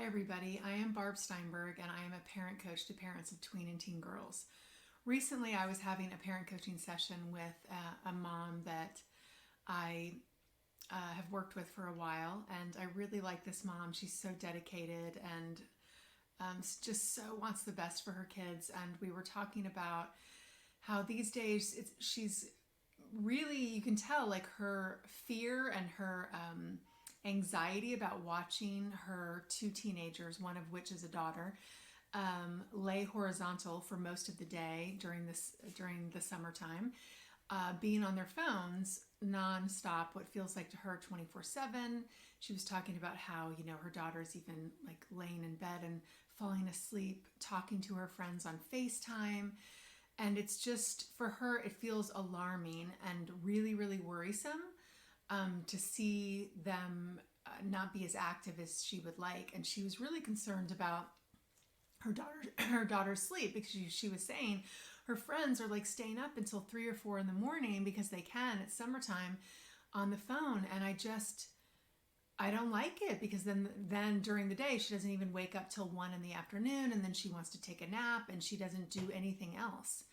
Hi everybody, I am Barb Steinberg and I am a parent coach to parents of tween and teen girls. Recently I was having a parent coaching session with a mom that I have worked with for a while, and I really like this mom. She's so dedicated and just so wants the best for her kids, and we were talking about how these days she's really, you can tell, like her fear and her anxiety about watching her two teenagers, one of which is a daughter, lay horizontal for most of the day during the summertime, being on their phones nonstop, what feels like to her 24/7. She was talking about how, her daughter's even like laying in bed and falling asleep, talking to her friends on FaceTime. And it's just, for her, it feels alarming and really, really worrisome to see them not be as active as she would like. And she was really concerned about her daughter's sleep, because she was saying her friends are like staying up until 3 or 4 in the morning because they can, it's summertime, on the phone. And I don't like it, because then during the day she doesn't even wake up till 1 in the afternoon, and then she wants to take a nap and she doesn't do anything else.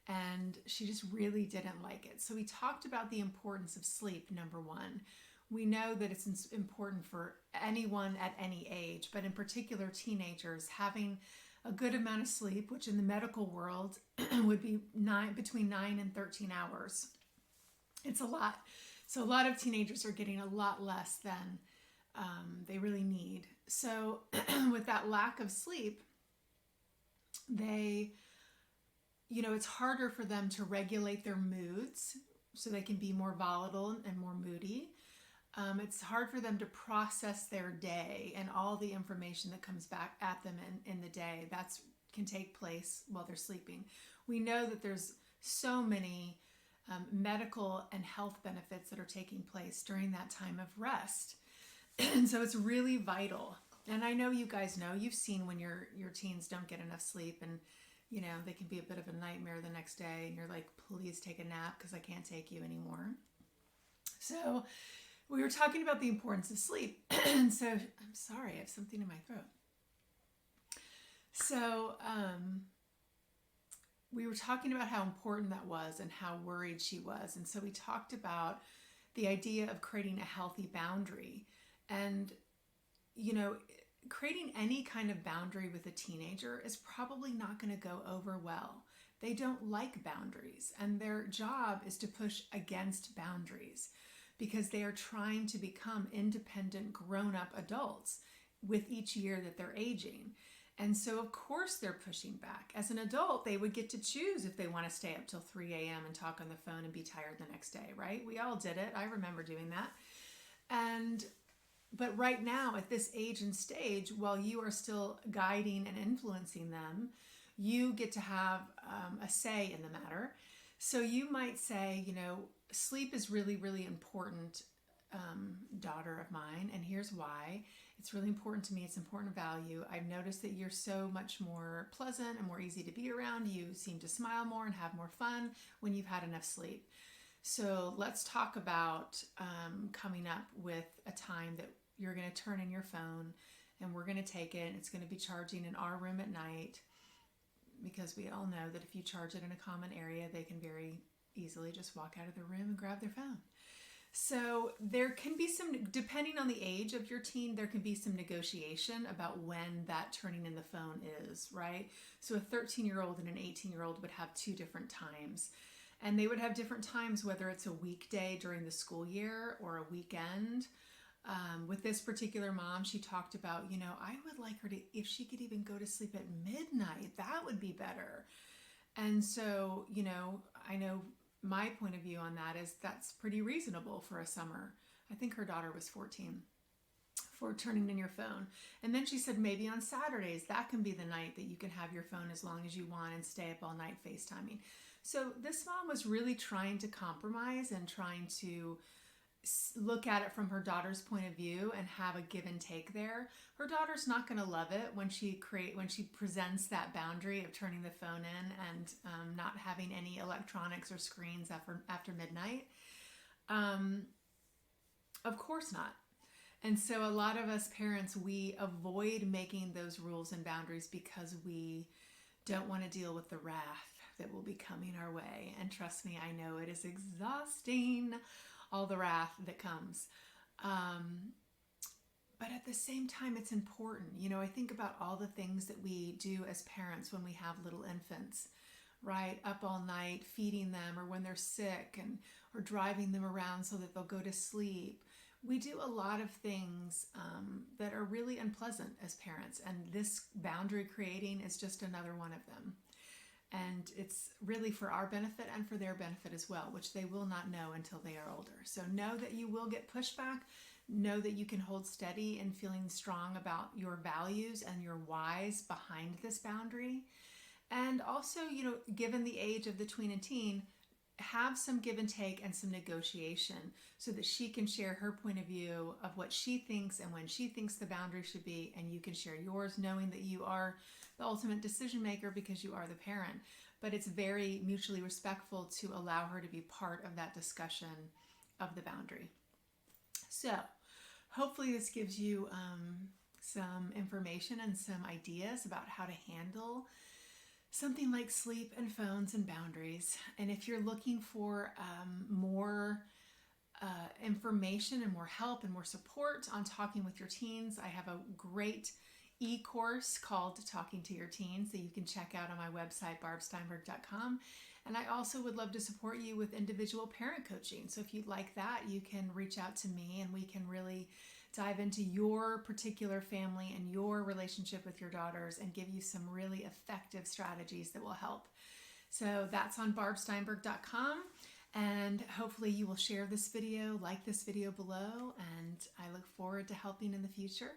And she just really didn't like it. So we talked about the importance of sleep, number one. We know that it's important for anyone at any age, but in particular teenagers, having a good amount of sleep, which in the medical world would be between 9 and 13 hours. It's a lot. So a lot of teenagers are getting a lot less than they really need. So with that lack of sleep, it's harder for them to regulate their moods, so they can be more volatile and more moody. It's hard for them to process their day and all the information that comes back at them in the day. That can take place while they're sleeping. We know that there's so many medical and health benefits that are taking place during that time of rest. And so it's really vital. And I know you guys know, you've seen when your teens don't get enough sleep, and they can be a bit of a nightmare the next day, and you're like, please take a nap because I can't take you anymore. So we were talking about the importance of sleep. And so, I'm sorry, I have something in my throat. So we were talking about how important that was and how worried she was. And so we talked about the idea of creating a healthy boundary. And, creating any kind of boundary with a teenager is probably not going to go over well. They don't like boundaries, and their job is to push against boundaries, because they are trying to become independent, grown-up adults with each year that they're aging. And so, of course, they're pushing back. As an adult, they would get to choose if they want to stay up till 3 a.m. and talk on the phone and be tired the next day, right? We all did it. I remember doing that. But right now, at this age and stage, while you are still guiding and influencing them, you get to have a say in the matter. So you might say, sleep is really, really important, daughter of mine, and here's why. It's really important to me. It's important value. I've noticed that you're so much more pleasant and more easy to be around. You seem to smile more and have more fun when you've had enough sleep. So let's talk about coming up with a time that you're going to turn in your phone, and we're going to take it. It's going to be charging in our room at night, because we all know that if you charge it in a common area, they can very easily just walk out of the room and grab their phone. So there can be some, depending on the age of your teen, there can be some negotiation about when that turning in the phone is, right? So a 13-year-old and an 18-year-old would have 2 different times. And they would have different times, whether it's a weekday during the school year or a weekend. With this particular mom, she talked about, I would like her to, if she could even go to sleep at midnight, that would be better. And so, I know my point of view on that is that's pretty reasonable for a summer. I think her daughter was 14 for turning in your phone. And then she said maybe on Saturdays, that can be the night that you can have your phone as long as you want and stay up all night FaceTiming. So this mom was really trying to compromise and trying to look at it from her daughter's point of view and have a give and take there. Her daughter's not going to love it when she presents that boundary of turning the phone in and not having any electronics or screens after midnight. Of course not. And so a lot of us parents, we avoid making those rules and boundaries because we don't want to deal with the wrath that will be coming our way. And trust me, I know it is exhausting, all the wrath that comes. But at the same time, it's important. You know, I think about all the things that we do as parents when we have little infants, right? Up all night feeding them, or when they're sick, and or driving them around so that they'll go to sleep. We do a lot of things that are really unpleasant as parents, and this boundary creating is just another one of them. And it's really for our benefit and for their benefit as well, which they will not know until they are older. So know that you will get pushback. Know that you can hold steady and feeling strong about your values and your whys behind this boundary. And also, you know, given the age of the tween and teen, have some give and take and some negotiation so that she can share her point of view of what she thinks and when she thinks the boundary should be, and you can share yours, knowing that you are the ultimate decision maker because you are the parent. But it's very mutually respectful to allow her to be part of that discussion of the boundary. So hopefully this gives you some information and some ideas about how to handle something like sleep and phones and boundaries. And if you're looking for more information and more help and more support on talking with your teens, I have a great e-course called Talking to Your Teens that you can check out on my website, barbsteinberg.com. And I also would love to support you with individual parent coaching. So if you'd like that, you can reach out to me and we can really dive into your particular family and your relationship with your daughters and give you some really effective strategies that will help. So that's on barbsteinberg.com. And hopefully you will share this video, like this video below, and I look forward to helping in the future.